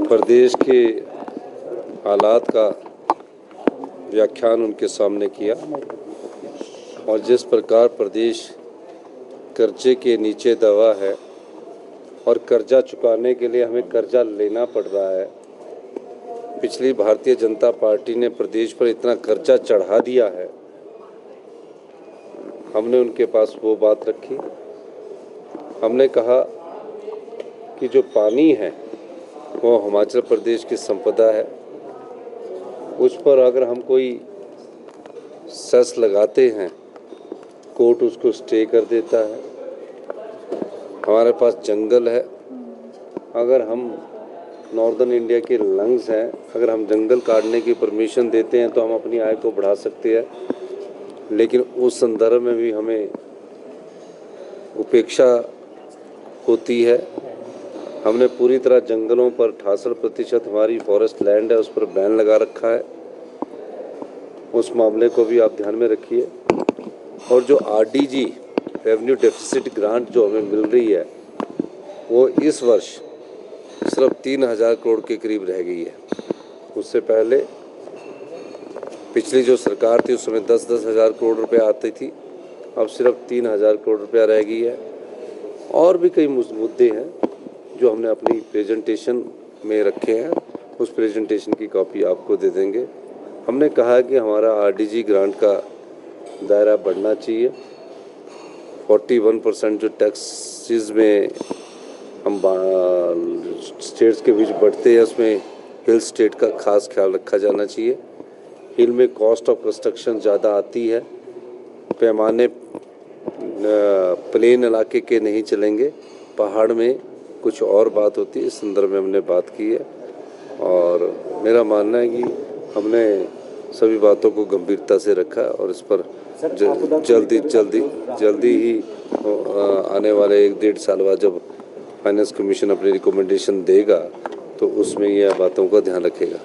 प्रदेश के हालात का व्याख्यान उनके सामने किया और जिस प्रकार प्रदेश कर्जे के नीचे दबा है और कर्जा चुकाने के लिए हमें कर्जा लेना पड़ रहा है। पिछली भारतीय जनता पार्टी ने प्रदेश पर इतना कर्जा चढ़ा दिया है। हमने उनके पास वो बात रखी। हमने कहा कि जो पानी है वो हिमाचल प्रदेश की संपदा है। उस पर अगर हम कोई सेस लगाते हैं, कोर्ट उसको स्टे कर देता है। हमारे पास जंगल है। अगर हम नॉर्दर्न इंडिया के लंग्स हैं, अगर हम जंगल काटने की परमिशन देते हैं तो हम अपनी आय को बढ़ा सकते हैं, लेकिन उस संदर्भ में भी हमें उपेक्षा होती है। हमने पूरी तरह जंगलों पर 68% हमारी फॉरेस्ट लैंड है, उस पर बैन लगा रखा है। उस मामले को भी आप ध्यान में रखिए। और जो आरडीजी रेवेन्यू डेफिसिट ग्रांट जो हमें मिल रही है वो इस वर्ष सिर्फ 3000 करोड़ के करीब रह गई है। उससे पहले पिछली जो सरकार थी उस समय 10-10 हज़ार करोड़ रुपए आती थी, अब सिर्फ 3000 करोड़ रुपया रह गई है। और भी कई मुद्दे हैं जो हमने अपनी प्रेजेंटेशन में रखे हैं। उस प्रेजेंटेशन की कॉपी आपको दे देंगे। हमने कहा कि हमारा आरडीजी ग्रांट का दायरा बढ़ना चाहिए। 41% जो टैक्सेस में हम स्टेट्स के बीच बढ़ते हैं उसमें हिल स्टेट का खास ख्याल रखा जाना चाहिए। हिल में कॉस्ट ऑफ कंस्ट्रक्शन ज़्यादा आती है। पैमाने प्लेन इलाके के नहीं चलेंगे, पहाड़ में कुछ और बात होती है। इस संदर्भ में हमने बात की है और मेरा मानना है कि हमने सभी बातों को गंभीरता से रखा और इस पर जल्दी ही आने वाले 1-1.5 साल बाद जब फाइनेंस कमीशन अपनी रिकमेंडेशन देगा तो उसमें यह बातों का ध्यान रखेगा।